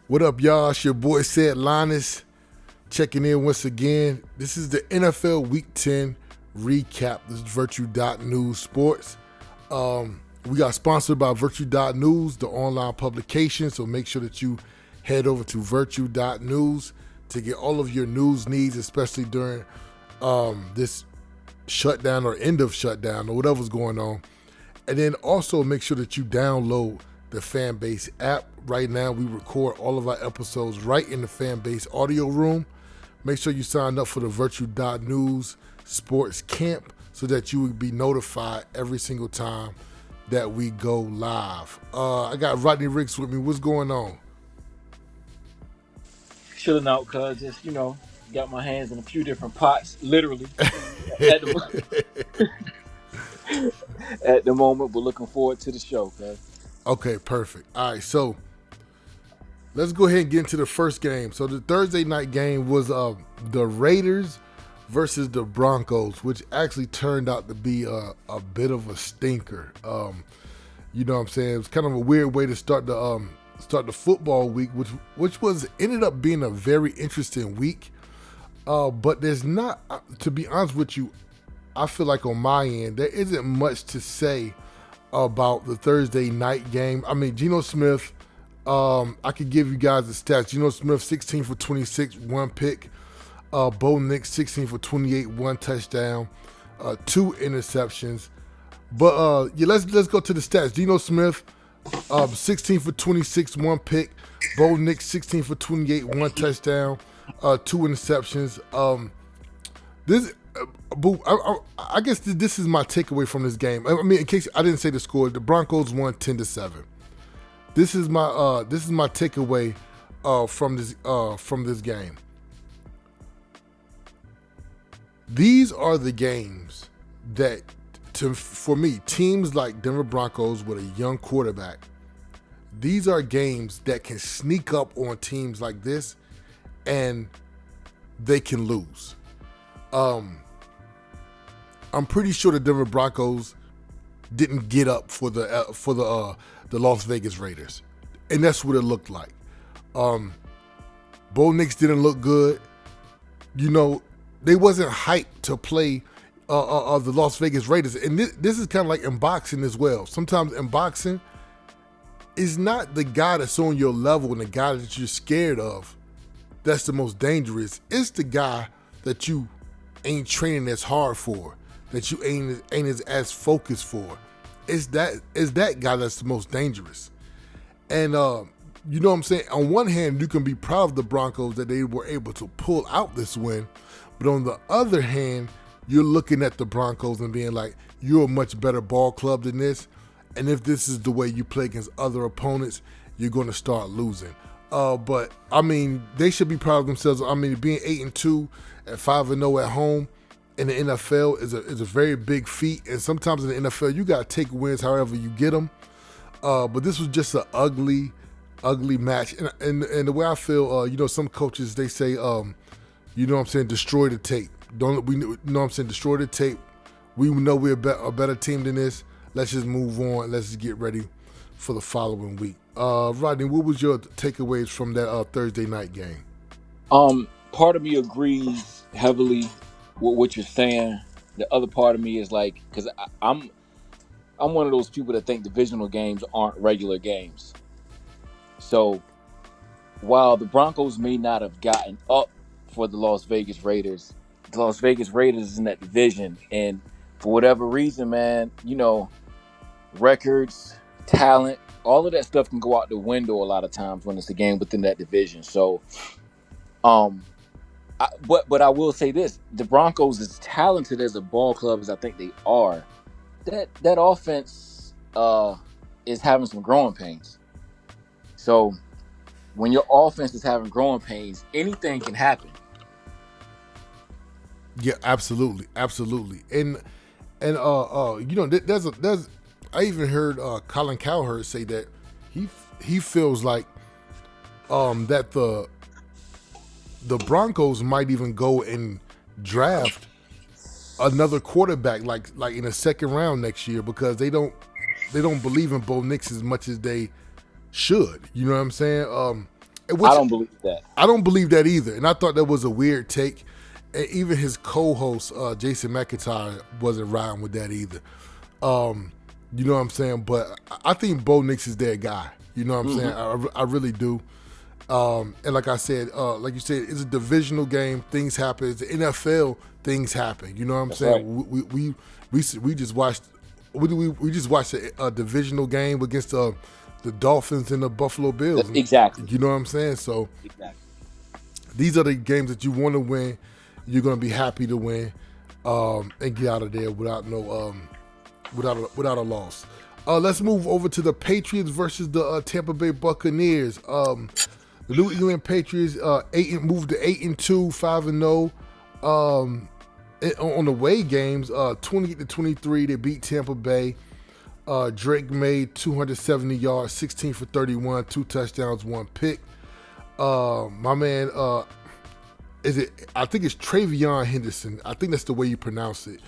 What up, y'all? It's your boy Said Linus checking in once again. This is the NFL Week 10 recap. This is Virtue.News Sports. We got sponsored by Virtue.News, the online publication, so make sure that you head over to Virtue.News to get all of your news needs, especially during this shutdown or end of shutdown or whatever's going on. And then also make sure that you download the Fanbase app. Right now, we record all of our episodes right in the Fanbase audio room. Make sure you sign up for the Virtue.News Sports Camp so that you will be notified every single time that we go live. I got Rodney Ricks with me. What's going on? Chilling out, cuz just got my hands in a few different pots, literally at the, at the moment. But looking forward to the show, cuz. Okay, perfect. All right, so let's go ahead and get into the first game. So the Thursday night game was the Raiders versus the Broncos, which actually turned out to be a bit of a stinker. You know what I'm saying? It was kind of a weird way to start the football week, which ended up being a very interesting week. But there's not, to be honest with you, I feel like on my end there isn't much to say about the Thursday night game. I mean, Geno Smith. I could give you guys the stats. Geno Smith, 16 for 26, one pick. Bo Nix, 16 for 28, one touchdown, 2 interceptions. But yeah, let's go to the stats. Geno Smith, 16 for 26, one pick. Bo Nix, 16 for 28, one touchdown, 2 interceptions. I guess this is my takeaway from this game. I mean, in case I didn't say the score, the Broncos won 10-7. This is my takeaway from this game. These are the games that, for me, teams like Denver Broncos with a young quarterback, these are games that can sneak up on teams like this, and they can lose. I'm pretty sure the Denver Broncos didn't get up for the Las Vegas Raiders, and that's what it looked like. Bo Nix didn't look good. You know, they wasn't hyped to play the Las Vegas Raiders, and this is kind of like in boxing as well. Sometimes in boxing, it's not the guy that's on your level and the guy that you're scared of that's the most dangerous. It's the guy that you ain't training as hard for, that you ain't as focused for. It's that guy that's the most dangerous. And you know what I'm saying? On one hand, you can be proud of the Broncos that they were able to pull out this win. But on the other hand, you're looking at the Broncos and being like, you're a much better ball club than this. And if this is the way you play against other opponents, you're going to start losing. But, I mean, they should be proud of themselves. I mean, being 8-2 and 5-0 at home in the NFL is a very big feat. And sometimes in the NFL, you got to take wins however you get them. But this was just an ugly match. And the way I feel, you know, some coaches, they say, you know what I'm saying, destroy the tape. You know what I'm saying, destroy the tape. We know we're a better team than this. Let's just move on. Let's just get ready for the following week. Rodney, what was your takeaways from that Thursday night game? Part of me agrees heavily with what you're saying. The other part of me is like, because I'm one of those people that think divisional games aren't regular games. So while the Broncos may not have gotten up for the Las Vegas Raiders is in that division, and for whatever reason, man, you know, records, talent, all of that stuff can go out the window a lot of times when it's a game within that division. So, but I will say this: the Broncos, as talented as a ball club as I think they are, that offense is having some growing pains. So, when your offense is having growing pains, anything can happen. Yeah, absolutely. And you know, there's I even heard Colin Cowherd say that he feels like that the Broncos might even go and draft another quarterback like in the second round next year, because they don't believe in Bo Nix as much as they should. You know what I'm saying? I don't believe that. I don't believe that either, and I thought that was a weird take. And even his co-host Jason McIntyre wasn't riding with that either. You know what I'm saying? But I think Bo Nix is their guy. You know what I'm saying? I really do. And like I said, like you said, it's a divisional game. Things happen. It's the NFL. Things happen. You know what I'm saying? Right. We just watched. We just watched a divisional game against the Dolphins and the Buffalo Bills. Exactly. You know what I'm saying? So these are the games that you want to win. You're going to be happy to win and get out of there without a loss. Let's move over to the Patriots versus the Tampa Bay Buccaneers. The New England Patriots moved to 8-2, 5-0. On the away games, 28-23, they beat Tampa Bay. Drake made 270 yards, 16 for 31, 2 touchdowns, 1 pick. My man, I think it's Travion Henderson. I think that's the way you pronounce it.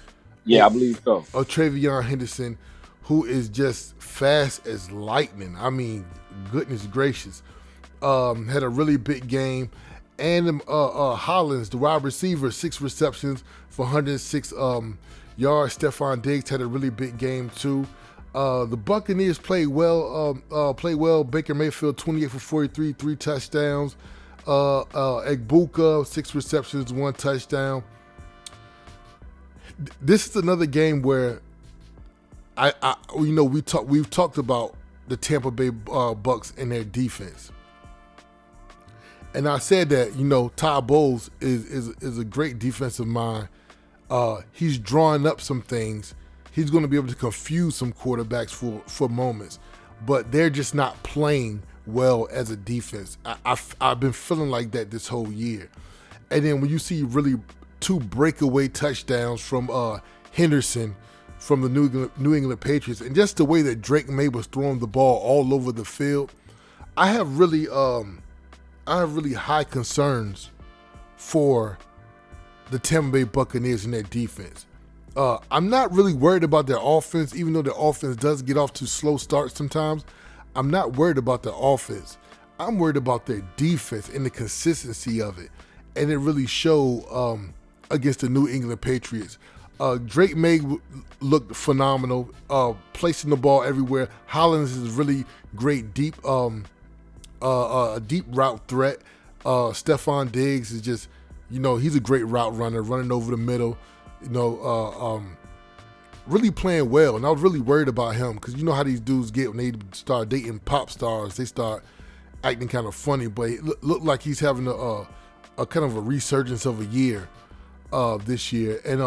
Yeah, I believe so. Travion Henderson, who is just fast as lightning. I mean, goodness gracious. Had a really big game. And Hollins, the wide receiver, 6 receptions for 106 yards. Stephon Diggs had a really big game too. The Buccaneers played well. Baker Mayfield, 28 for 43, 3 touchdowns. Egbuka, 6 receptions, 1 touchdown. This is another game where we've talked about the Tampa Bay Bucks and their defense. And I said that, Todd Bowles is a great defensive mind. He's drawing up some things. He's going to be able to confuse some quarterbacks for moments. But they're just not playing well as a defense. I've been feeling like that this whole year. And then when you see really 2 breakaway touchdowns from Henderson from the New England Patriots, and just the way that Drake May was throwing the ball all over the field, I have really high concerns for the Tampa Bay Buccaneers and their defense. I'm not really worried about their offense, even though their offense does get off to slow starts sometimes. I'm not worried about their offense. I'm worried about their defense and the consistency of it. And it really showed against the New England Patriots. Drake May looked phenomenal, placing the ball everywhere. Hollins is really great deep a deep route threat. Stephon Diggs is just, he's a great route runner, running over the middle, really playing well. And I was really worried about him because you know how these dudes get when they start dating pop stars. They start acting kind of funny, but it looked like he's having a kind of a resurgence of a year this year. And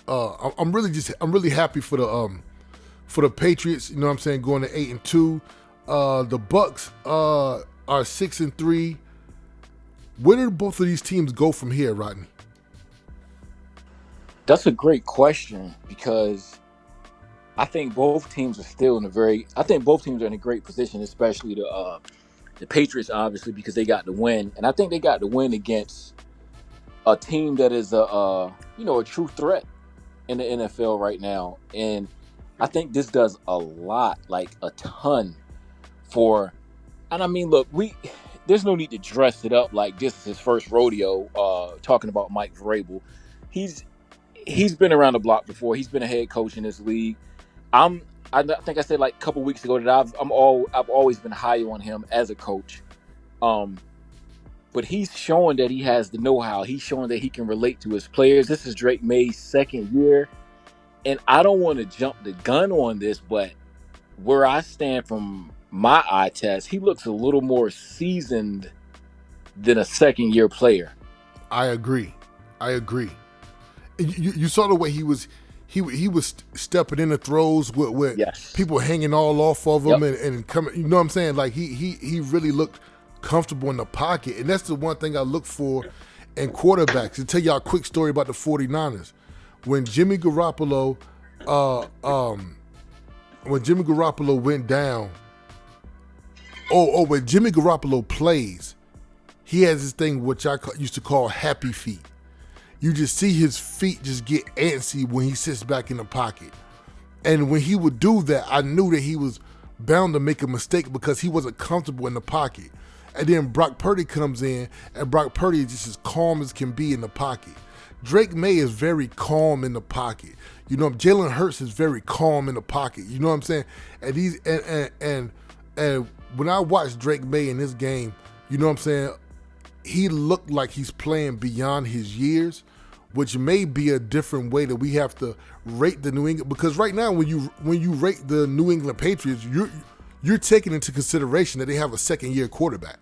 I'm really happy for the Patriots. You know what I'm saying, going to 8-2. The Bucks are 6-3. Where do both of these teams go from here, Rodney? That's a great question because I think both teams are still in a great position, especially the Patriots, obviously, because they got the win, and I think they got the win against a team that is a true threat in the NFL right now, and I think this does a lot, like a ton. And I mean, look, there's no need to dress it up like this is his first rodeo. Talking about Mike Vrabel, he's been around the block before. He's been a head coach in this league. I think I said like a couple weeks ago that I've always been high on him as a coach. But he's showing that he has the know-how. He's showing that he can relate to his players. This is Drake May's 2nd year, and I don't want to jump the gun on this, but where I stand from my eye test, he looks a little more seasoned than a 2nd-year player. I agree. You saw the way he was stepping in the throws with yes. people hanging all off of him and coming. You know what I'm saying? Like he really looked comfortable in the pocket, and that's the one thing I look for in quarterbacks. To tell y'all a quick story about the 49ers, when Jimmy Garoppolo went down. When Jimmy Garoppolo plays, he has this thing which I used to call happy feet. You just see his feet just get antsy when he sits back in the pocket. And when he would do that, I knew that he was bound to make a mistake because he wasn't comfortable in the pocket. And then Brock Purdy comes in, and Brock Purdy is just as calm as can be in the pocket. Drake May is very calm in the pocket. You know, Jalen Hurts is very calm in the pocket. You know what I'm saying? And these and when I watched Drake May in this game, you know what I'm saying, he looked like he's playing beyond his years, which may be a different way that we have to rate the New England. Because right now, when you rate the New England Patriots, you're taking into consideration that they have a second-year quarterback.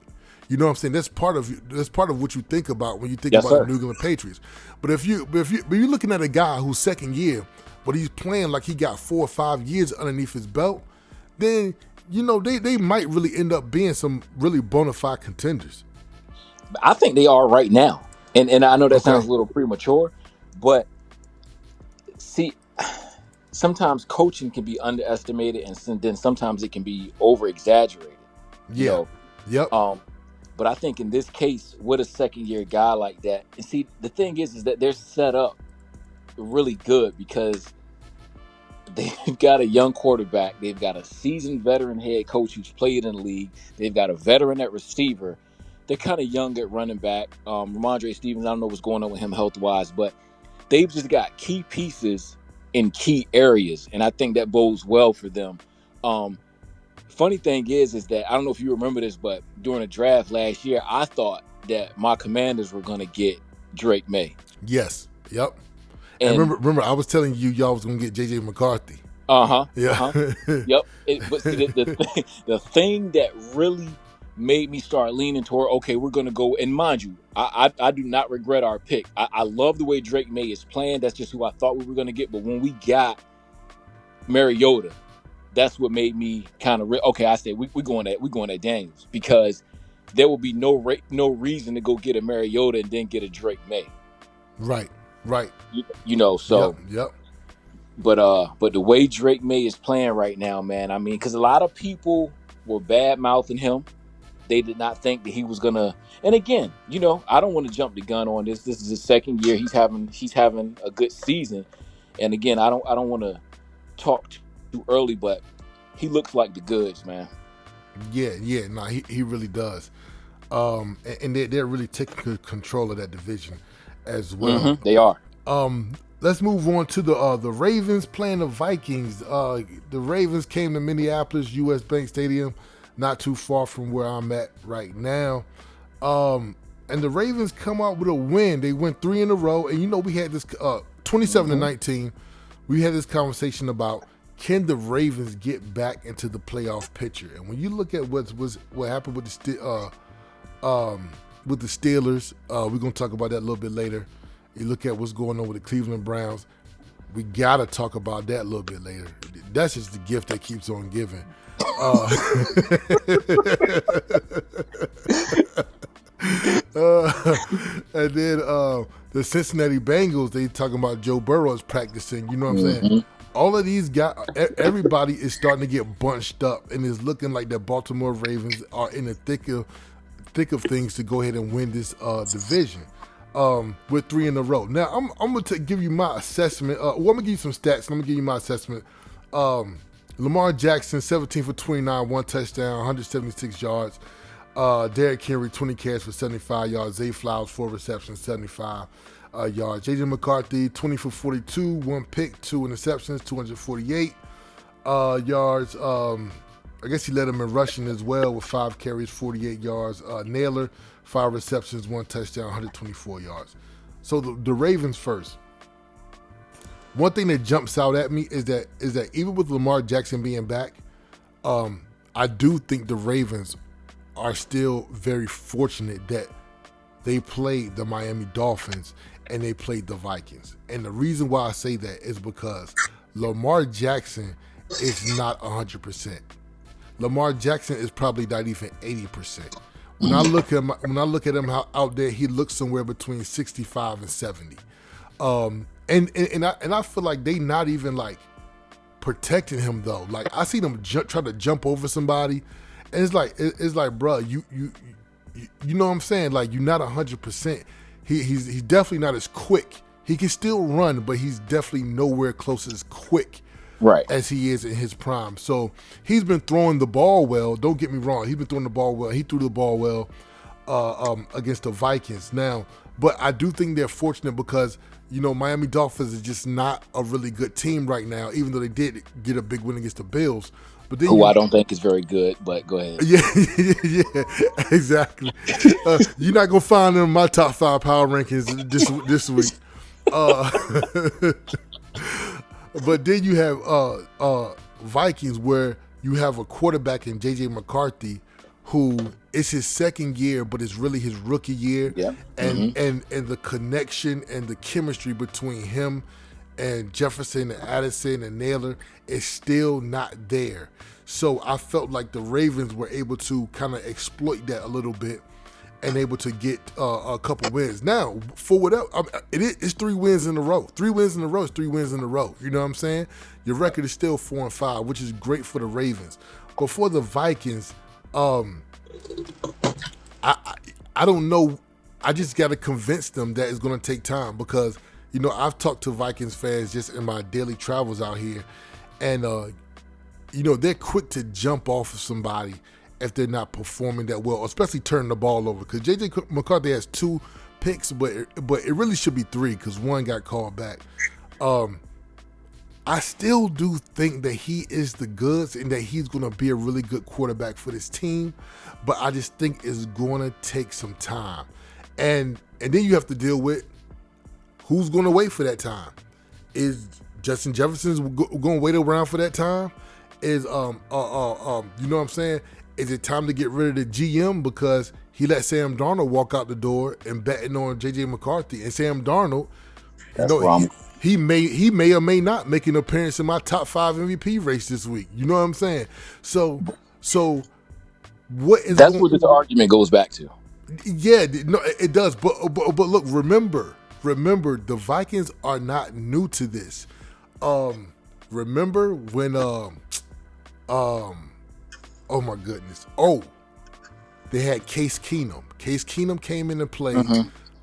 You know what I'm saying? That's part of what you think about when you think about the New England Patriots. But if you're looking at a guy who's second year, but he's playing like he got 4 or 5 years underneath his belt, then you know they might really end up being some really bona fide contenders. I think they are right now, and I know that sounds a little premature, but see, sometimes coaching can be underestimated, and then sometimes it can be over exaggerated. You know? Yep. But I think in this case, with a second year guy like that, and see, the thing is that they're set up really good because they've got a young quarterback, they've got a seasoned veteran head coach who's played in the league, they've got a veteran at receiver, they're kind of young at running back. Ramondre Stevens, I don't know what's going on with him health wise, but they've just got key pieces in key areas, and I think that bodes well for them. Funny thing is that I don't know if you remember this, but during the draft last year, I thought that my Commanders were going to get Drake May. Yes. Yep. And remember, I was telling you y'all was going to get J.J. McCarthy. Yeah. Yep. But see, the thing that really made me start leaning toward, okay, we're going to go, and mind you, I do not regret our pick. I love the way Drake May is playing. That's just who I thought we were going to get. But when we got Mariota, that's what made me kind of okay. I said we going at Daniels because there will be no reason to go get a Mariota and then get a Drake May. Right. You know, so yep. But the way Drake May is playing right now, man. I mean, because a lot of people were bad mouthing him. They did not think that he was gonna. And again, you know, I don't want to jump the gun on this. This is his second year. He's having a good season. And again, I don't want to talk too early, but he looks like the goods, man. Yeah. No, he really does. And they're really taking control of that division as well. Mm-hmm, they are. Let's move on to the Ravens playing the Vikings. The Ravens came to Minneapolis, U.S. Bank Stadium, not too far from where I'm at right now. And the Ravens come out with a win. They went 3 in a row. And, you know, we had this 27-19. We had this conversation about, can the Ravens get back into the playoff picture? And when you look at what happened with the Steelers, we're going to talk about that a little bit later. You look at what's going on with the Cleveland Browns, we got to talk about that a little bit later. That's just the gift that keeps on giving. And then the Cincinnati Bengals, they talking about Joe Burrow is practicing. You know what I'm saying? All of these guys, everybody is starting to get bunched up, and it's looking like the Baltimore Ravens are in the thick of things to go ahead and win this division with 3 in a row. Now, I'm going to give you my assessment. I'm going to give you some stats. I'm going to give you my assessment. Lamar Jackson, 17 for 29, 1 touchdown, 176 yards. Derrick Henry, 20 carries for 75 yards. Zay Flowers, 4 receptions, 75 yards. J.J. McCarthy, 20 for 42, 1 pick, 2 interceptions, 248 yards. I guess he led him in rushing as well with 5 carries, 48 yards. Naylor, 5 receptions, 1 touchdown, 124 yards. So the Ravens first. One thing that jumps out at me is that even with Lamar Jackson being back, I do think the Ravens are still very fortunate that they played the Miami Dolphins and they played the Vikings. And the reason why I say that is because Lamar Jackson is not 100%. Lamar Jackson is probably not even 80%. When I look at him out there, he looks somewhere between 65 and 70. And I feel like they not even like protecting him though. Like I see them try to jump over somebody, and it's like, bro, you know what I'm saying? Like you're not 100%. He's definitely not as quick. He can still run, but he's definitely nowhere close as quick Right. as he is in his prime. So he's been throwing the ball well. Don't get me wrong. He's been throwing the ball well. He threw the ball well against the Vikings. Now, but I do think they're fortunate because, Miami Dolphins is just not a really good team right now, even though they did get a big win against the Bills. But then Who I don't think is very good, but go ahead. yeah, yeah, exactly. You're not gonna find them in my top 5 power rankings this week. Uh, but then you have Vikings, where you have a quarterback in J.J. McCarthy, who it's his second year, but it's really his rookie year. Yeah. And the connection and the chemistry between him and Jefferson and Addison and Naylor is still not there. So I felt like the Ravens were able to kind of exploit that a little bit and able to get a couple wins. Now, for whatever, it's 3 wins in a row. 3 wins in a row is 3 wins in a row. You know what I'm saying? Your record is still 4-5, which is great for the Ravens. But for the Vikings, I don't know. I just got to convince them that it's going to take time because, I've talked to Vikings fans just in my daily travels out here, and, they're quick to jump off of somebody if they're not performing that well, especially turning the ball over. Because J.J. McCarthy has 2 picks, but it really should be 3 because 1 got called back. I still do think that he is the goods and that he's going to be a really good quarterback for this team, but I just think it's going to take some time. And then you have to deal with who's going to wait for that time. Is Justin Jefferson's going to wait around for that time? Is you know what I'm saying? Is it time to get rid of the GM because he let Sam Darnold walk out the door and betting on J.J. McCarthy? And Sam Darnold, he may or may not make an appearance in my top 5 MVP race this week. You know what I'm saying? So what is that's what this argument goes back to? Yeah, no, it does. But look, remember, the Vikings are not new to this. Remember when oh my goodness. Oh, they had Case Keenum. Case Keenum came in and played,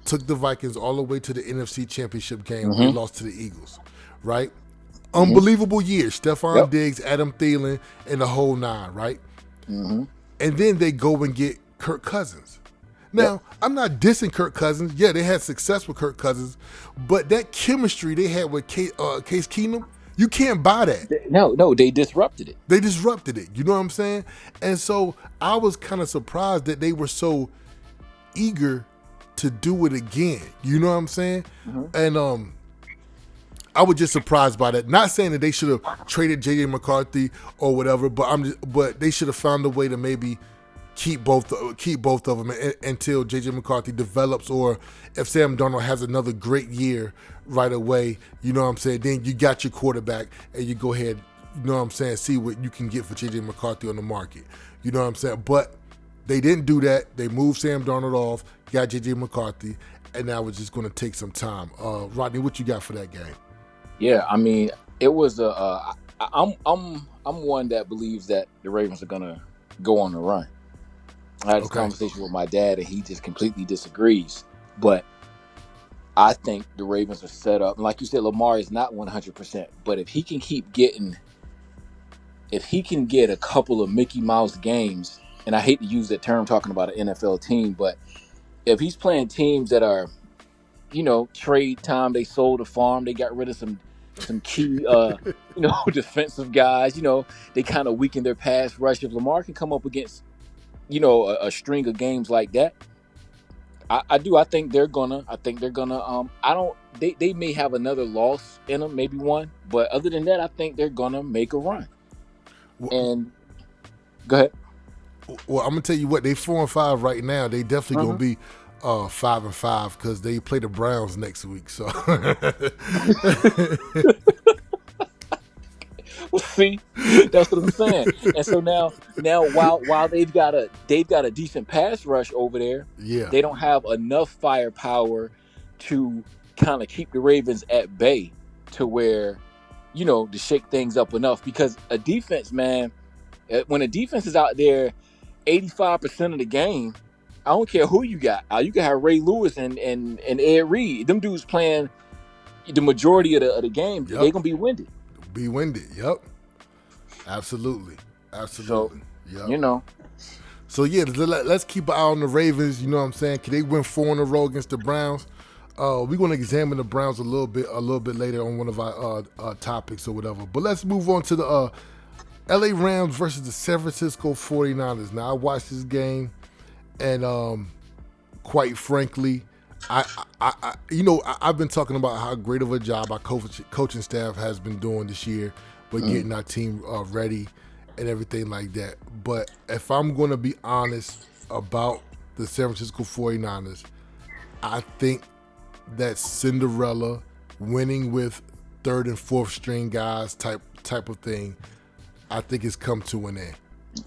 took the Vikings all the way to the NFC Championship game. They lost to the Eagles, right? Unbelievable year. Stephon Diggs, Adam Thielen, and the whole 9, right? And then they go and get Kirk Cousins. Now, I'm not dissing Kirk Cousins. Yeah, they had success with Kirk Cousins, but that chemistry they had with Case Keenum, you can't buy that. No, they disrupted it. They disrupted it. You know what I'm saying? And so I was kind of surprised that they were so eager to do it again. You know what I'm saying? And I was just surprised by that. Not saying that they should have traded J.J. McCarthy or whatever, but they should have found a way to maybe keep both of them until J.J. McCarthy develops, or if Sam Darnold has another great year right away, you know what I'm saying, then you got your quarterback and you go ahead, you know what I'm saying, see what you can get for J.J. McCarthy on the market. You know what I'm saying? But they didn't do that. They moved Sam Darnold off, got J.J. McCarthy, and now it's just going to take some time. Rodney, what you got for that game? Yeah, I mean, it was I'm one that believes that the Ravens are going to go on the run. I had this conversation with my dad, and he just completely disagrees. But I think the Ravens are set up. And like you said, Lamar is not 100%. But if he can get a couple of Mickey Mouse games, and I hate to use that term talking about an NFL team, but if he's playing teams that are, trade time, they sold a farm, they got rid of some key, defensive guys, they kind of weaken their pass rush. If Lamar can come up against a string of games like that, I think they're gonna they may have another loss in them, maybe one, but other than that, I think they're gonna make a run. And go ahead. Well, I'm gonna tell you what, they 4-5 right now. They definitely gonna be 5-5 because they play the Browns next week. So well, see, that's what I'm saying. And so now while they've got a decent pass rush over there, they don't have enough firepower to kind of keep the Ravens at bay to where, to shake things up enough. Because a defense, man, when a defense is out there 85% of the game, I don't care who you got. You can have Ray Lewis and Ed Reed. Them dudes playing the majority of the game. They're gonna be winded. Be winded. Yep. Absolutely. So, Absolutely. Yep. you know, So yeah, let's keep an eye on the Ravens. You know what I'm saying? Can they win 4 in a row against the Browns? We're going to examine the Browns a little bit later on one of our topics or whatever. But let's move on to the LA Rams versus the San Francisco 49ers. Now I watched this game, and quite frankly, I've been talking about how great of a job our coaching staff has been doing this year with getting our team ready and everything like that. But if I'm going to be honest about the San Francisco 49ers, I think that Cinderella winning with third and fourth string guys type of thing, I think it's come to an end.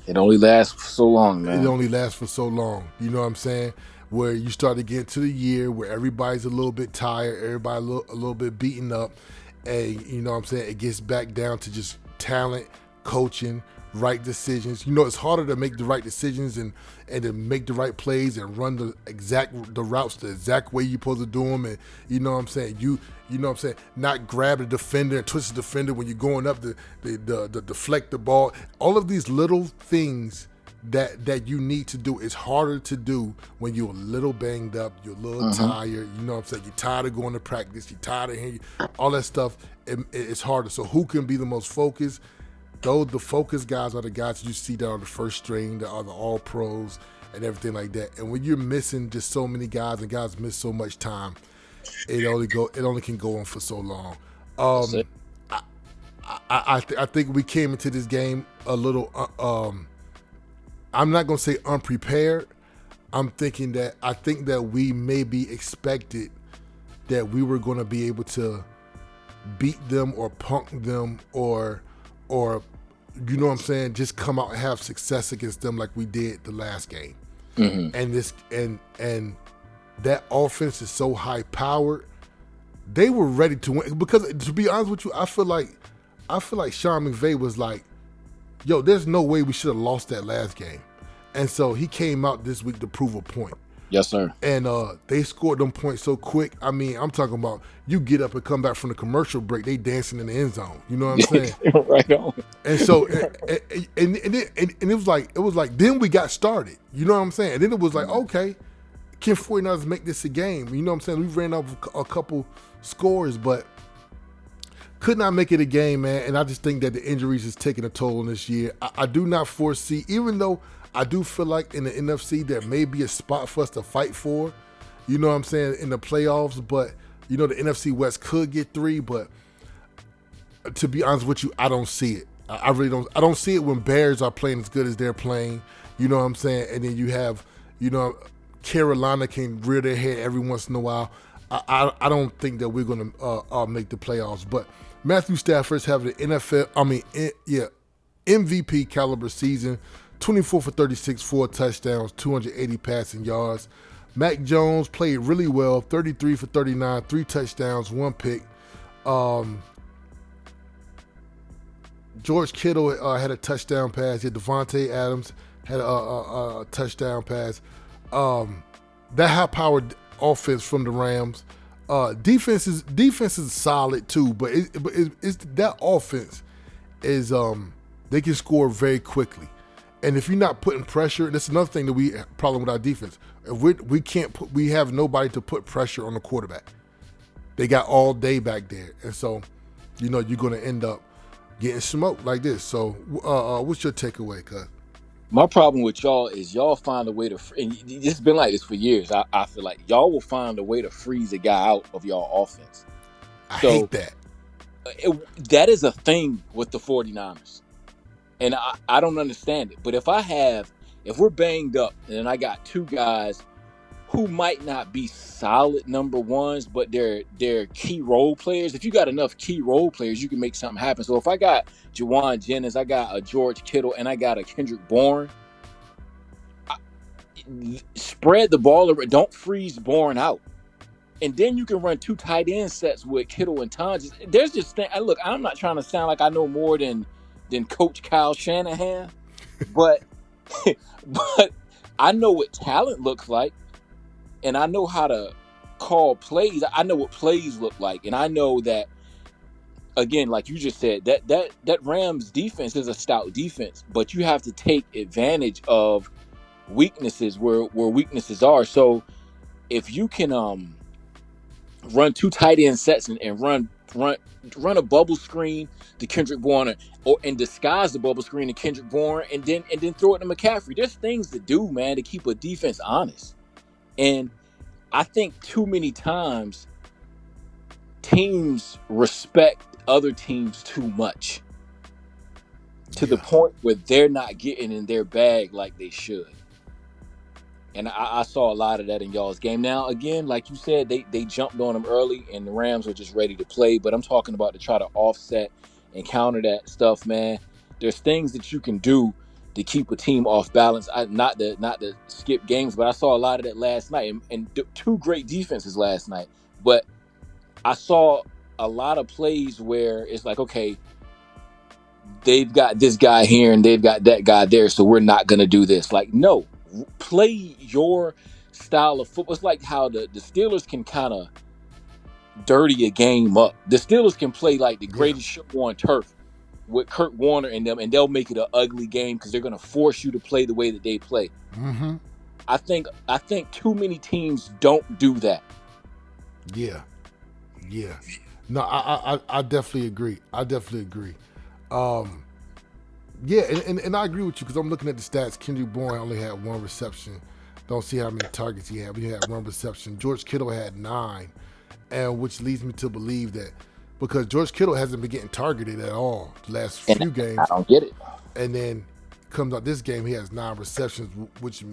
it only lasts for so long, man. It only lasts for so long. You know what I'm saying? Where you start to get to the year where everybody's a little bit tired, everybody a little bit beaten up, and you know what I'm saying? It gets back down to just talent, coaching, right decisions. You know, it's harder to make the right decisions and to make the right plays and run the routes the exact way you're supposed to do them. And you know what I'm saying? You know what I'm saying? Not grab the defender and twist the defender when you're going up the deflect the ball. All of these little things that you need to do is harder to do when you're a little banged up, you're a little tired, you know what I'm saying? You're tired of going to practice, you're tired of hearing all that stuff. It's harder. So who can be the most focused? The focused guys are the guys you see that are the first string, that are the all pros and everything like that. And when you're missing just so many guys and guys miss so much time, it only can go on for so long. I think we came into this game a little I'm not gonna say unprepared. I think that we maybe expected that we were gonna be able to beat them or punk them or you know what I'm saying, just come out and have success against them like we did the last game. And that offense is so high powered. They were ready to win because, to be honest with you, I feel like Sean McVay was like, yo, there's no way we should have lost that last game. And so he came out this week to prove a point. Yes, sir. And they scored them points so quick. I mean, I'm talking about you get up and come back from the commercial break, they dancing in the end zone. You know what I'm saying? Right on. And so, and it was like, then we got started. You know what I'm saying? And then it was like, okay, can 49ers make this a game? You know what I'm saying? We ran off a couple scores, but could not make it a game, man. And I just think that the injuries is taking a toll on this year. I do not foresee, even though I do feel like in the NFC there may be a spot for us to fight for, you know what I'm saying, in the playoffs. But, you know, the NFC West could get 3, but to be honest with you, I don't see it. I really don't. I don't see it when Bears are playing as good as they're playing, you know what I'm saying? And then you have, you know, Carolina can rear their head every once in a while. I don't think that we're going to make the playoffs. But Matthew Stafford's having the MVP caliber season. 24 for 36, 4 touchdowns, 280 passing yards. Mac Jones played really well, 33 for 39, 3 touchdowns, 1 pick. George Kittle had a touchdown pass. Yeah, Devontae Adams had a touchdown pass. That high-powered offense from the Rams. Defense is solid too, but it's that offense is they can score very quickly. And if you're not putting pressure, that's another thing that we problem with our defense. If we have nobody to put pressure on the quarterback. They got all day back there, and so you know you're going to end up getting smoked like this. So, what's your takeaway, cuz? My problem with y'all is y'all find a way to, and it's been like this for years. I feel like y'all will find a way to freeze a guy out of y'all offense. I hate that. That is a thing with the 49ers. And I don't understand it. But if we're banged up and I got 2 guys who might not be solid number ones, but they're key role players. If you got enough key role players, you can make something happen. So if I got Juwan Jennings, I got a George Kittle, and I got a Kendrick Bourne, spread the ball around. Don't freeze Bourne out. And then you can run 2 tight end sets with Kittle and Tonjes. There's just look, I'm not trying to sound like I know more than Coach Kyle Shanahan, but I know what talent looks like, and I know how to call plays. I know what plays look like, and I know that again, like you just said, that Rams defense is a stout defense, but you have to take advantage of weaknesses where weaknesses are. So if you can run two tight end sets and run a bubble screen to Kendrick Bourne, or and disguise the bubble screen to Kendrick Bourne, and then throw it to McCaffrey. There's things to do, man, to keep a defense honest. And I think too many times teams respect other teams too much to the Yeah. point where they're not getting in their bag like they should. And I saw a lot of that in y'all's game. Now, again, like you said, they jumped on them early, and the Rams were just ready to play. But I'm talking about to try to offset and counter that stuff, man. There's things that you can do to keep a team off balance. Not to skip games, but I saw a lot of that last night, and two great defenses last night. But I saw a lot of plays where it's like, okay, they've got this guy here and they've got that guy there, so we're not going to do this. Like, no, play your style of football. It's like how the Steelers can kind of dirty a game up. The Steelers can play like the Yeah. greatest show on turf with Kurt Warner in them, and they'll make it an ugly game because they're going to force you to play the way that they play. Mm-hmm. I think too many teams don't do that. Yeah. Yeah. No, I definitely agree. I definitely agree. Um, yeah, and I agree with you because I'm looking at the stats. Kendrick Bourne only had one reception. Don't see how many targets he had. But he had one reception. George Kittle had 9, and which leads me to believe that because George Kittle hasn't been getting targeted at all the last And few I games, don't get it. and then comes out this game he has 9 receptions, which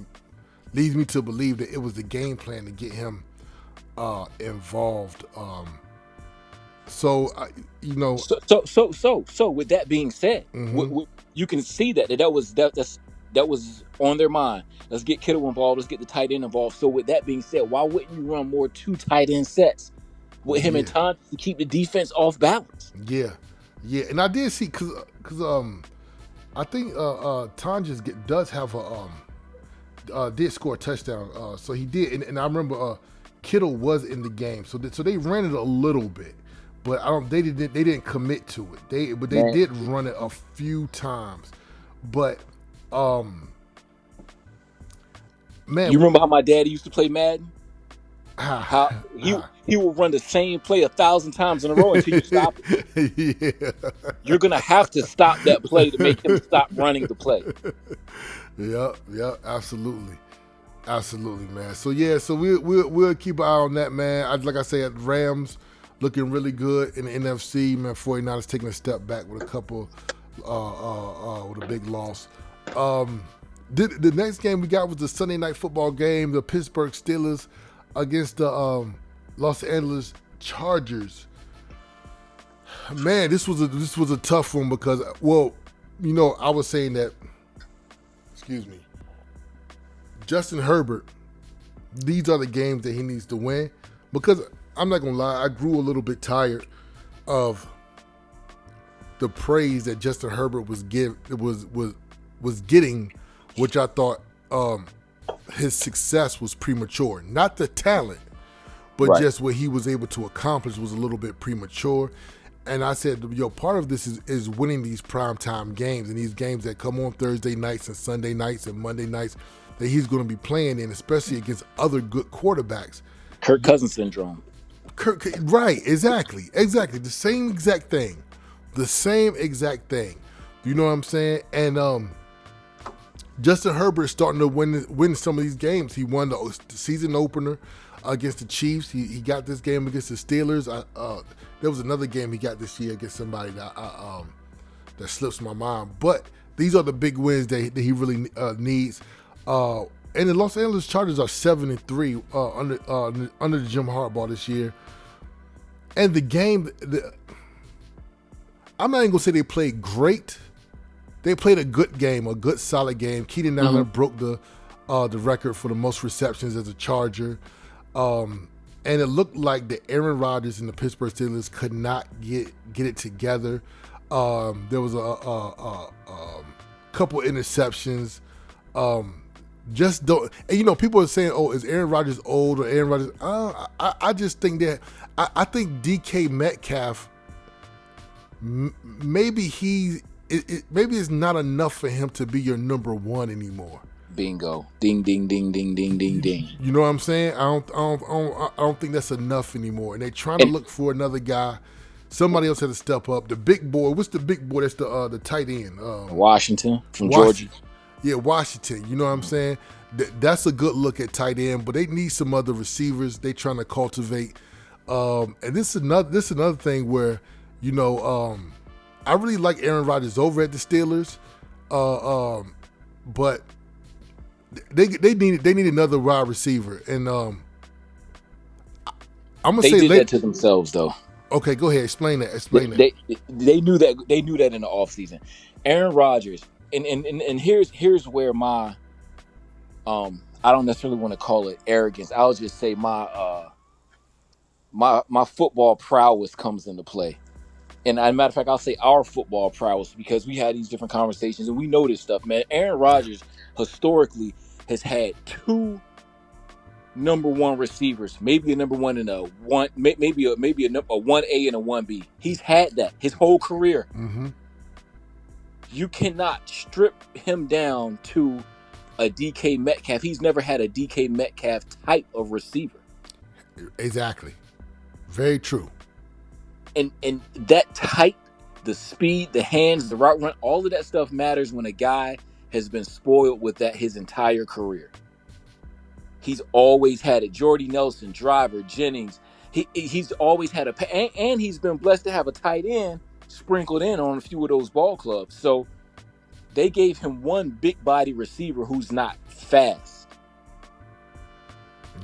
leads me to believe that it was the game plan to get him involved. So you know, So with that being said, mm-hmm. you can see that was on their mind. Let's get Kittle involved. Let's get the tight end involved. So with that being said, why wouldn't you run more two tight end sets with him and Yeah, Tom to keep the defense off balance? yeah, yeah. And I did see because I think Tonjes does have a did score a touchdown. So he did, and I remember Kittle was in the game. So they ran it a little bit, but they didn't commit to it. They Man, did run it a few times, but man, you remember how my daddy used to play Madden? How ah, he will run the same play 1,000 times in a row until you stop it. yeah. You're gonna have to stop that play to make him stop running the play. Yep, absolutely, absolutely, man. So yeah, so we'll keep an eye on that, man. Like I said, Rams looking really good in the NFC, man. 49ers taking a step back with a couple, with a big loss. The next game we got was the Sunday night football game, the Pittsburgh Steelers against the Los Angeles Chargers. Man, this was a tough one because, well, I was saying that. Excuse me. Justin Herbert, these are the games that he needs to win because I'm not gonna lie, I grew a little bit tired of the praise that Justin Herbert was getting, which I thought his success was premature. Not the talent, but Right. just what he was able to accomplish was a little bit premature. And I said, part of this is winning these primetime games and these games that come on Thursday nights and Sunday nights and Monday nights that he's going to be playing in, especially against other good quarterbacks. Kirk Cousins syndrome. Right, exactly. The same exact thing. You know what I'm saying? And Justin Herbert is starting to win some of these games. He won the season opener against the Chiefs. He got this game against the Steelers. There was another game he got this year against somebody that slips my mind. But these are the big wins that he really needs. And the Los Angeles Chargers are 7-3 under the Jim Harbaugh this year. And the game, I'm not even gonna say they played great. They played a good game, a good solid game. Keenan Allen broke the record for the most receptions as a Charger. And it looked like the Aaron Rodgers and the Pittsburgh Steelers could not get it together. There was a couple interceptions. Just don't. And people are saying, "Oh, is Aaron Rodgers old or Aaron Rodgers?" I just think that I think DK Metcalf maybe maybe it's not enough for him to be your number one anymore. Bingo. Ding, ding, ding, ding, ding, ding, ding. You know what I'm saying? I don't think that's enough anymore. And they're trying to And look for another guy. Somebody else had to step up. The big boy. What's the big boy? That's the tight end. Washington from Washington. Georgia. Yeah, Washington. You know what I'm saying? That's a good look at tight end, but they need some other receivers. They trying to cultivate. And this is another thing where, I really like Aaron Rodgers over at the Steelers, but they need another wide receiver, and I'm gonna They say did that to themselves, though. Okay, go ahead. Explain that. They knew that. They knew that in the offseason. Aaron Rodgers, and here's where my I don't necessarily want to call it arrogance. I'll just say my my football prowess comes into play. And as a matter of fact, I'll say our football prowess, because we had these different conversations and we know this stuff, man. Aaron Rodgers historically has had two number one receivers, maybe a number one and a one, maybe a 1A and a 1B. He's had that his whole career. Mm-hmm. You cannot strip him down to a DK Metcalf. He's never had a DK Metcalf type of receiver. Exactly. Very true. And that type, the speed, the hands, the route run, all of that stuff matters when a guy has been spoiled with that his entire career. He's always had it. Jordy Nelson, Driver, Jennings. He's always had and he's been blessed to have a tight end sprinkled in on a few of those ball clubs. So they gave him one big body receiver who's not fast.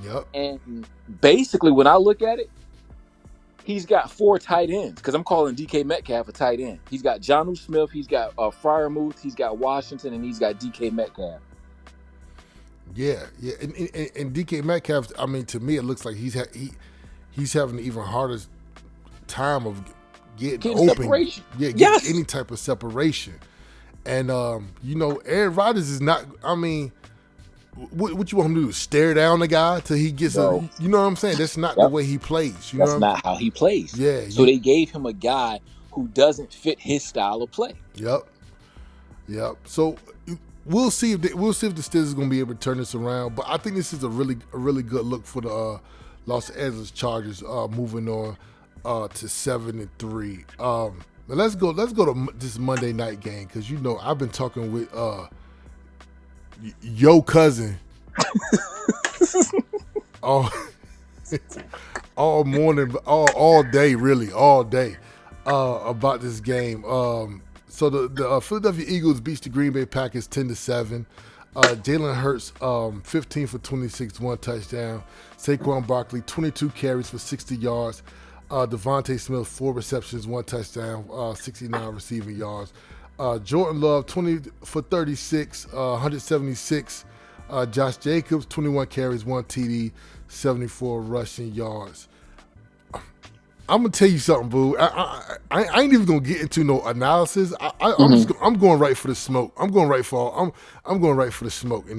Yep. And basically, when I look at it, he's got four tight ends, because I'm calling DK Metcalf a tight end. He's got Jonnu Smith, he's got Freiermuth, he's got Washington, and he's got DK Metcalf. Yeah. And DK Metcalf, I mean, to me, it looks like he's having an even harder time of getting open. Separation. Yeah, getting any type of separation. And, Aaron Rodgers is not, I mean, what you want him to do? Stare down the guy till he gets you know what I'm saying? That's not the way he plays. That's not how he plays. Yeah. So they gave him a guy who doesn't fit his style of play. Yep. So we'll see if the Steelers is going to be able to turn this around. But I think this is a really good look for the Los Angeles Chargers moving on to 7-3. But let's go to this Monday night game, because I've been talking with yo cousin all morning, all day, really, all day about this game. So the Philadelphia Eagles beats the Green Bay Packers 10-7. Jalen Hurts 15 for 26, 1 touchdown. Saquon Barkley 22 carries for 60 yards. Devontae Smith 4 receptions, 1 touchdown, 69 receiving yards. Jordan Love 20 for 36, 176. Josh Jacobs 21 carries, 1 TD, 74 rushing yards. I'm gonna tell you something, boo. I ain't even gonna get into no analysis. I'm going right for the smoke. I'm going right for the smoke in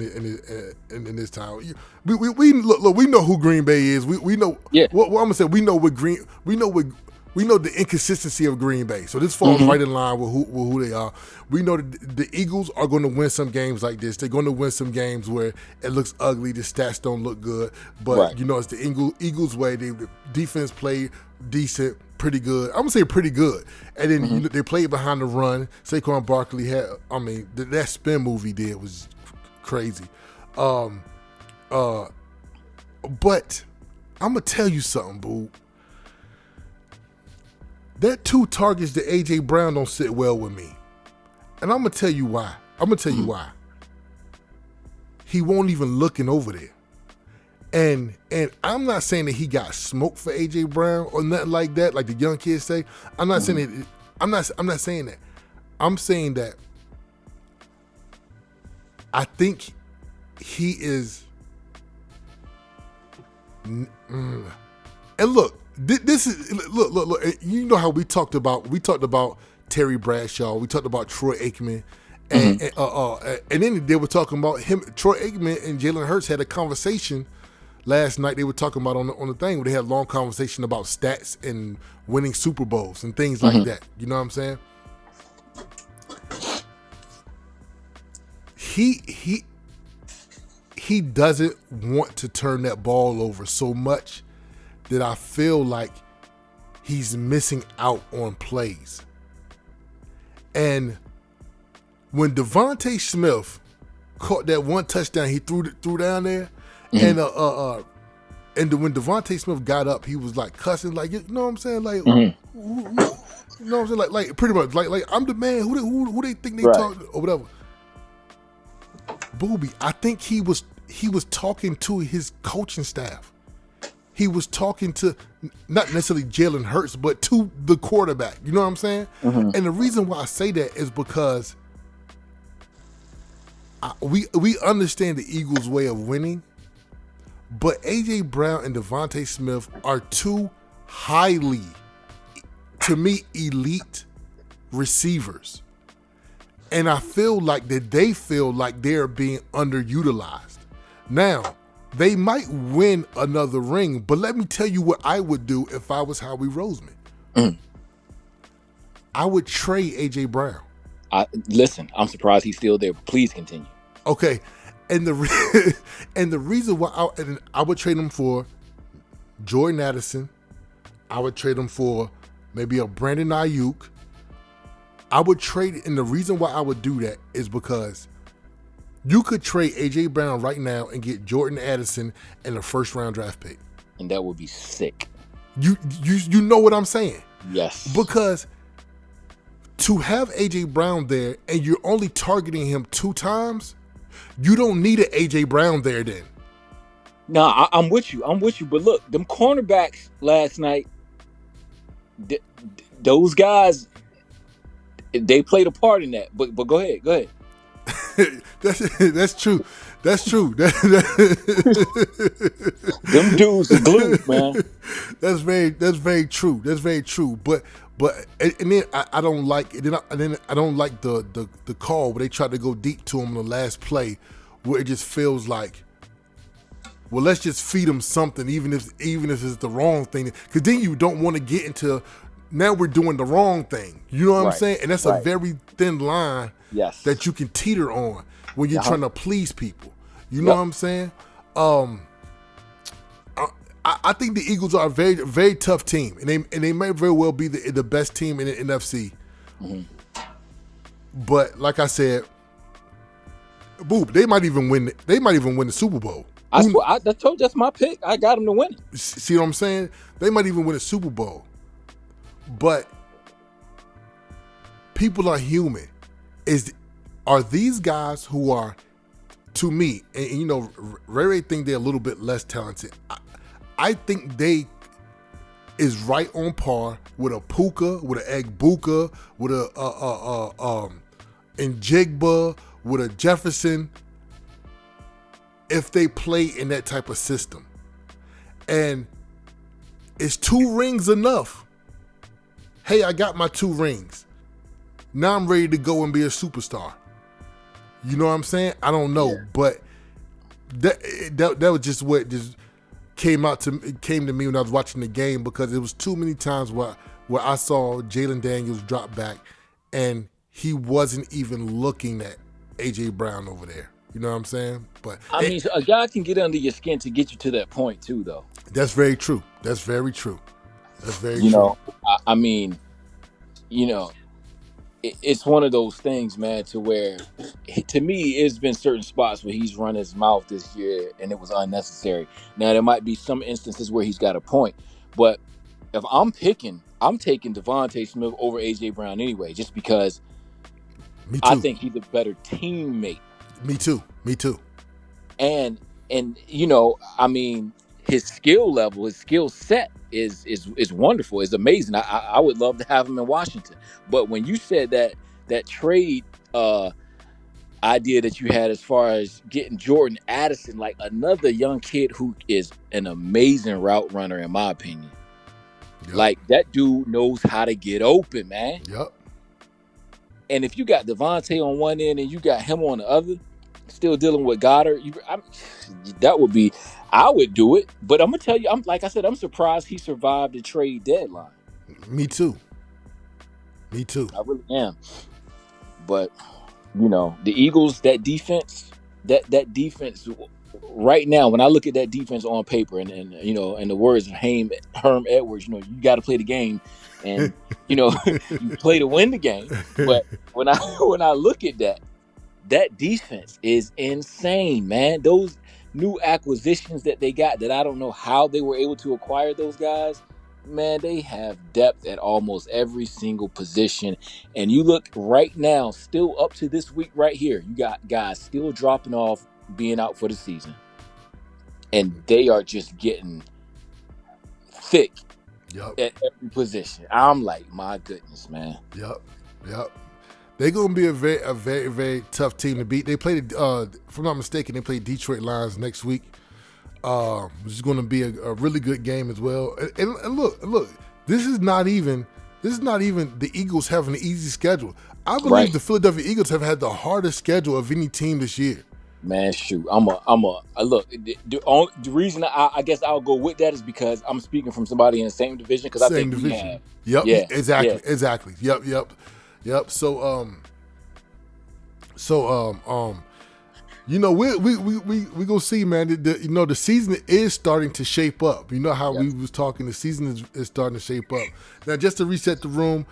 this time. We look. We know who Green Bay is. We know. Yeah. What I'm gonna say. We know the inconsistency of Green Bay. So this falls right in line with who they are. We know that the Eagles are going to win some games like this. They're going to win some games where it looks ugly. The stats don't look good. But, it's the Eagles' way. The defense played decent, pretty good. I'm going to say pretty good. And then they played behind the run. Saquon Barkley had, that spin move he did was crazy. But I'm going to tell you something, boo. That 2 targets to A.J. Brown don't sit well with me. And I'm going to tell you why. He won't even looking over there. And I'm not saying that he got smoked for A.J. Brown or nothing like that, like the young kids say. I'm not saying that. I'm not saying that. I'm saying that I think he is. And look. This is look. You know how we talked about Terry Bradshaw. We talked about Troy Aikman, and then they were talking about him. Troy Aikman and Jalen Hurts had a conversation last night they were talking about on the thing where they had a long conversation about stats and winning Super Bowls and things like that. You know what I'm saying? He doesn't want to turn that ball over so much that I feel like he's missing out on plays. And when Devontae Smith caught that one touchdown, he threw down there, and when Devontae Smith got up, he was like cussing, like, you know what I'm saying, like, you know what I'm saying, like pretty much, like I'm the man. Who they think they talk or whatever. Booby, I think he was talking to his coaching staff. He was talking to not necessarily Jalen Hurts, but to the quarterback. You know what I'm saying? And the reason why I say that is because we understand the Eagles' way of winning, but A.J. Brown and Devontae Smith are two highly, to me, elite receivers. And I feel like that they feel like they're being underutilized. Now, they might win another ring, but let me tell you what I would do if I was Howie Roseman. I would trade A.J. Brown. Listen, I'm surprised he's still there, but please continue. Okay. And the reason why I would trade him for Jordan Addison, I would trade him for maybe a Brandon Ayuk. I would trade, and the reason why I would do that is because you could trade A.J. Brown right now and get Jordan Addison and a first-round draft pick. And that would be sick. You know what I'm saying? Yes. Because to have A.J. Brown there and you're only targeting him 2 times, you don't need an A.J. Brown there then. No, I'm with you. But look, them cornerbacks last night, those guys, they played a part in that. But go ahead. That's true. Them dudes are glued, man. That's very true. But and then I don't like it. Then I don't like the call where they tried to go deep to him on the last play, where it just feels like, well, let's just feed him something, even if it's the wrong thing. Because then you don't want to get into, now we're doing the wrong thing. You know what I'm saying? And that's a very thin line that you can teeter on when you're trying to please people. You know what I'm saying? I think the Eagles are a very, very tough team, and they may very well be the best team in the NFC. But like I said, they might even win the Super Bowl. That's my pick. I got them to win it. See what I'm saying? They might even win a Super Bowl. But people are human. Are these guys who are, to me, and you know, Ray think they're a little bit less talented. I think they is right on par with a Puka, with an Egbuka, with a Njigba, with a Jefferson, if they play in that type of system. And is 2 rings enough? Hey, I got my 2 rings. Now I'm ready to go and be a superstar. You know what I'm saying? I don't know, but that was just what just came to me when I was watching the game, because it was too many times where I saw Jalen Daniels drop back and he wasn't even looking at A.J. Brown over there. You know what I'm saying? But I mean, a guy can get under your skin to get you to that point too, though. That's very true. That's very true. You know, I mean, you know, it's one of those things, man, to where, to me, it's been certain spots where he's run his mouth this year and it was unnecessary. Now, there might be some instances where he's got a point, but if I'm taking Devontae Smith over A.J. Brown anyway, just because I think he's a better teammate. Me too. And you know, I mean, his skill level, his skill set is wonderful. It's amazing. I would love to have him in Washington. But when you said that trade idea that you had as far as getting Jordan Addison, like another young kid who is an amazing route runner, in my opinion. Yep. Like, that dude knows how to get open, man. Yep. And if you got Devontae on one end and you got him on the other, still dealing with Goddard. That would be, I would do it. But I'm gonna tell you, I'm like I said, I'm surprised he survived the trade deadline. Me too. Me too. I really am. But the Eagles, that defense right now, when I look at that defense on paper, and the words of Herm Edwards, you got to play the game, and you play to win the game. But when I when I look at that defense is insane, man. Those new acquisitions that they got, that I don't know how they were able to acquire those guys. Man, they have depth at almost every single position. And you look right now, still up to this week right here, you got guys still dropping off, being out for the season. And they are just getting thick Yep. at every position. I'm like, my goodness, man. Yep. They're gonna be a very, very tough team to beat. They play, if I'm not mistaken, they play Detroit Lions next week. Which is gonna be a really good game as well. And look, this is not even the Eagles having an easy schedule. I believe Right. the Philadelphia Eagles have had the hardest schedule of any team this year. Man, shoot, look. The reason I guess I'll go with that is because I'm speaking from somebody in the same division, because I Same think we division. have. Yep. Yeah. Exactly. Yep. So we gonna see, man. The season is starting to shape up. You know how we was talking. The season is starting to shape up. Now, just to reset the room,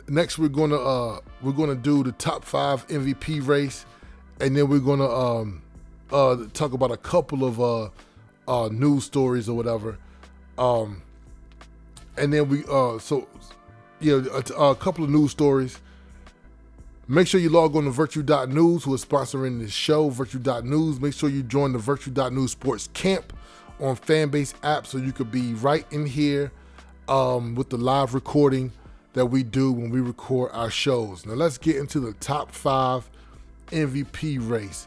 next we're gonna do the top 5 MVP race, and then we're gonna talk about a couple of news stories or whatever. And then a couple of news stories. Make sure you log on to Virtue.News, who is sponsoring this show, Virtue.News. Make sure you join the Virtue.News Sports Camp on Fanbase app, so you could be right in here with the live recording that we do when we record our shows. Now let's get into the top 5 MVP race.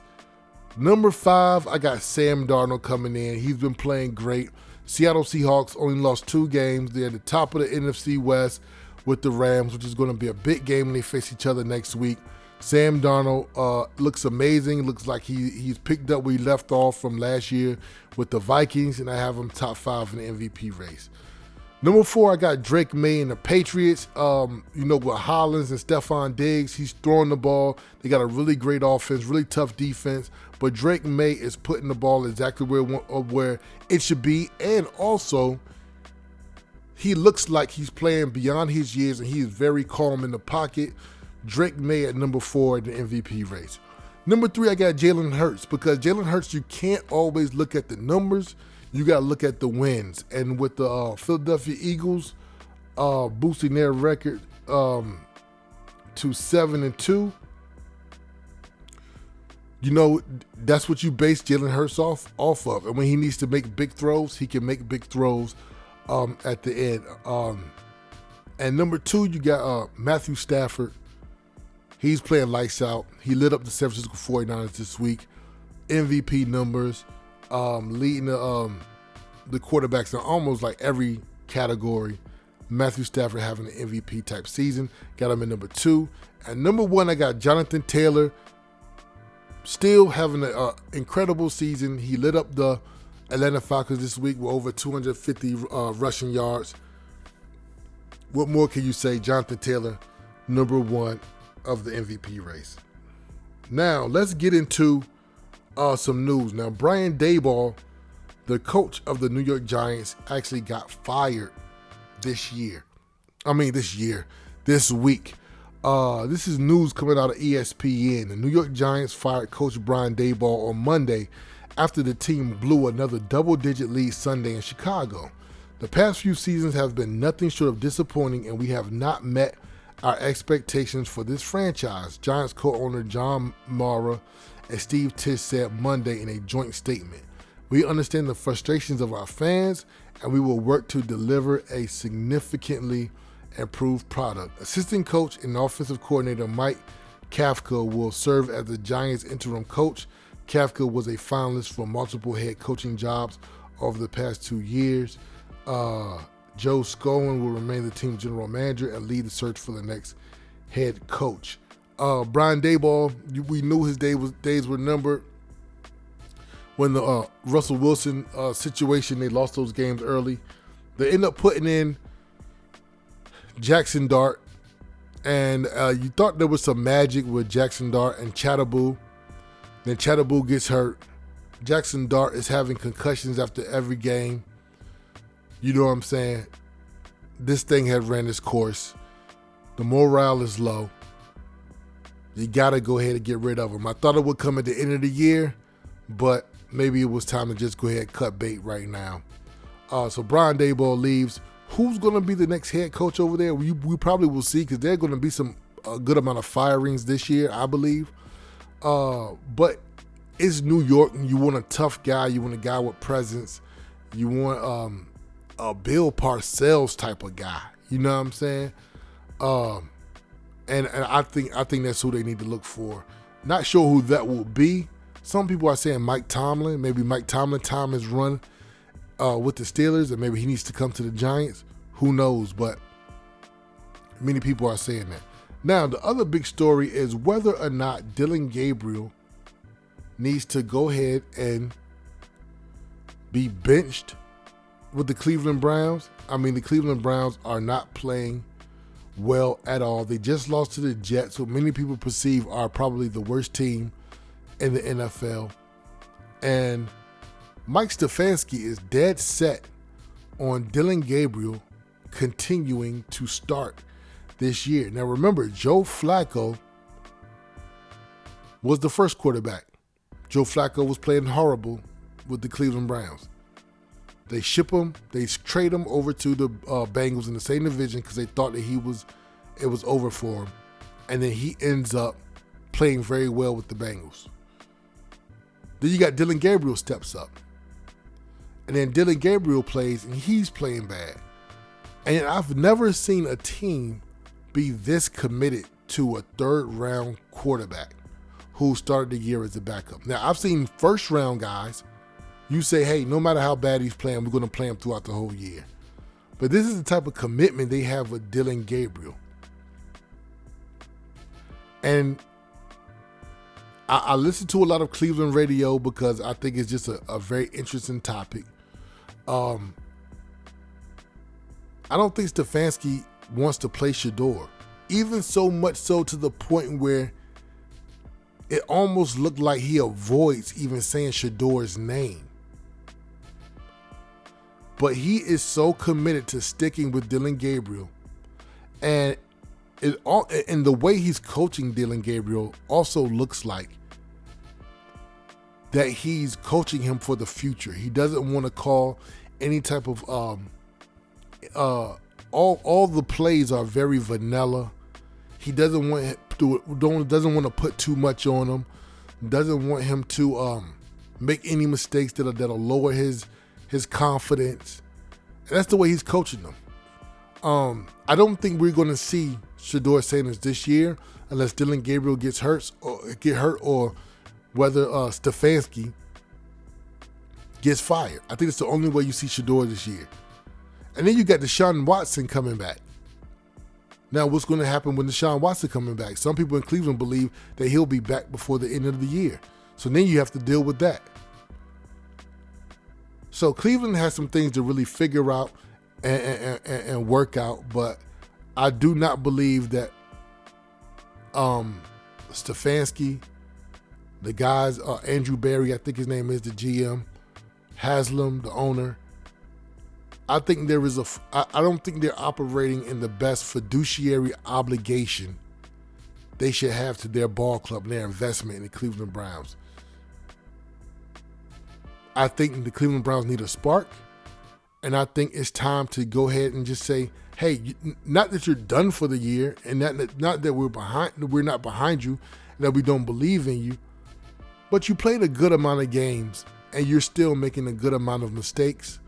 Number 5, I got Sam Darnold coming in. He's been playing great. Seattle Seahawks only lost 2 games. They're at the top of the NFC West with the Rams, which is going to be a big game when they face each other next week. Sam Darnold looks amazing. Looks like he's picked up where he left off from last year with the Vikings, and I have him top 5 in the MVP race. Number 4, I got Drake May and the Patriots. With Hollins and Stephon Diggs, he's throwing the ball. They got a really great offense, really tough defense. But Drake May is putting the ball exactly where it should be. And also, he looks like he's playing beyond his years, and he is very calm in the pocket. Drake May at number 4 in the MVP race. Number 3, I got Jalen Hurts, because Jalen Hurts, you can't always look at the numbers. You got to look at the wins. And with the Philadelphia Eagles boosting their record to 7-2, that's what you base Jalen Hurts off of. And when he needs to make big throws, he can make big throws at the end. And number 2, you got Matthew Stafford. He's playing lights out. He lit up the San Francisco 49ers this week. MVP numbers, leading the quarterbacks in almost like every category. Matthew Stafford having an MVP type season. Got him in number 2. And number 1, I got Jonathan Taylor. Still having an incredible season. He lit up the Atlanta Falcons this week with over 250 rushing yards. What more can you say? Jonathan Taylor, number 1 of the MVP race. Now, let's get into some news. Now, Brian Daboll, the coach of the New York Giants, actually got fired this week. This is news coming out of ESPN. The New York Giants fired Coach Brian Daboll on Monday after the team blew another double-digit lead Sunday in Chicago. The past few seasons have been nothing short of disappointing, and we have not met our expectations for this franchise, Giants co-owner John Mara and Steve Tisch said Monday in a joint statement. We understand the frustrations of our fans, and we will work to deliver a significantly improved product. Assistant coach and offensive coordinator Mike Kafka will serve as the Giants' interim coach. Kafka was a finalist for multiple head coaching jobs over the past 2 years. Joe Scowen will remain the team's general manager and lead the search for the next head coach. Brian Daboll, we knew his days were numbered. When the Russell Wilson situation, they lost those games early. They end up putting in Jackson Dart, and you thought there was some magic with Jackson Dart and Daboll. Then Daboll gets hurt. Jackson Dart is having concussions after every game. You know what I'm saying? This thing had ran its course. The morale is low. You got to go ahead and get rid of him. I thought it would come at the end of the year, but maybe it was time to just go ahead and cut bait right now. So Brian Daboll leaves. Who's going to be the next head coach over there? We probably will see, because there are going to be a good amount of firings this year, I believe. But it's New York, and you want a tough guy. You want a guy with presence. You want a Bill Parcells type of guy. You know what I'm saying? And I think that's who they need to look for. Not sure who that will be. Some people are saying Mike Tomlin. Maybe Mike Tomlin time has run with the Steelers, and maybe he needs to come to the Giants. Who knows? But many people are saying that. Now, the other big story is whether or not Dillon Gabriel needs to go ahead and be benched with the Cleveland Browns. I mean, the Cleveland Browns are not playing well at all. They just lost to the Jets, who many people perceive are probably the worst team in the NFL. And Mike Stefanski is dead set on Dillon Gabriel continuing to start this year. Now remember, Joe Flacco was the first quarterback. Joe Flacco was playing horrible with the Cleveland Browns. They trade him over to the Bengals in the same division because they thought that it was over for him. And then he ends up playing very well with the Bengals. Then you got Dillon Gabriel steps up. And then Dillon Gabriel plays, and he's playing bad. And I've never seen a team be this committed to a third-round quarterback who started the year as a backup. Now, I've seen first-round guys. You say, hey, no matter how bad he's playing, we're going to play him throughout the whole year. But this is the type of commitment they have with Dillon Gabriel. And I listen to a lot of Cleveland radio because I think it's just a very interesting topic. I don't think Stefanski wants to play Shador. Even so much so to the point where it almost looked like he avoids even saying Shador's name. But he is so committed to sticking with Dillon Gabriel. And the way he's coaching Dillon Gabriel also looks like that he's coaching him for the future. He doesn't want to call any type of all the plays are very vanilla. He doesn't want to put too much on him. Doesn't want him to make any mistakes that'll lower his confidence. And that's the way he's coaching them. I don't think we're going to see Shador Sanders this year unless Dillon Gabriel gets hurt or whether Stefanski gets fired. I think it's the only way you see Shador this year. And then you got Deshaun Watson coming back. Now, what's going to happen when Deshaun Watson coming back? Some people in Cleveland believe that he'll be back before the end of the year. So then you have to deal with that. So Cleveland has some things to really figure out and work out, but I do not believe that Stefanski, the guys, Andrew Berry, I think his name is the GM, Haslam, the owner, I think I don't think they're operating in the best fiduciary obligation they should have to their ball club and their investment in the Cleveland Browns. I think the Cleveland Browns need a spark, and I think it's time to go ahead and just say, hey, not that you're done for the year, and not that we're not behind you, and that we don't believe in you, but you played a good amount of games, and you're still making a good amount of mistakes.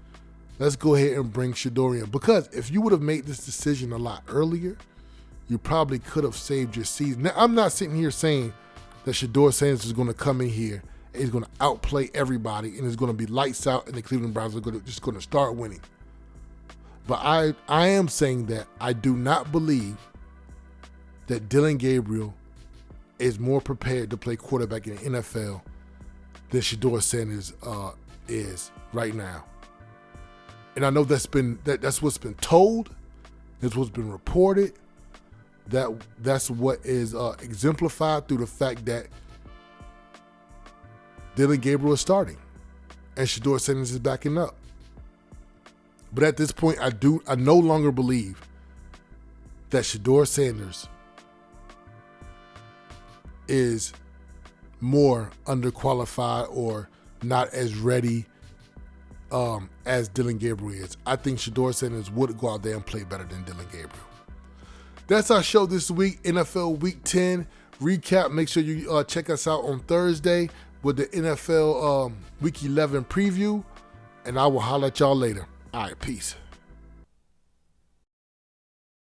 Let's go ahead and bring Shador in. Because if you would have made this decision a lot earlier, you probably could have saved your season. Now, I'm not sitting here saying that Shador Sanders is going to come in here and he's going to outplay everybody and it's going to be lights out and the Cleveland Browns are just going to start winning. But I am saying that I do not believe that Dillon Gabriel is more prepared to play quarterback in the NFL than Shedeur Sanders is right now. And I know that's what's been told. That's what's been reported. That's what is exemplified through the fact that Dillon Gabriel is starting and Shedeur Sanders is backing up. But at this point, I no longer believe that Shedeur Sanders is more underqualified or not as ready as Dillon Gabriel is. I think Shedeur Sanders would go out there and play better than Dillon Gabriel. That's our show this week, NFL Week 10 recap. Make sure you check us out on Thursday with the NFL Week 11 preview, and I will holler at y'all later. All right, peace.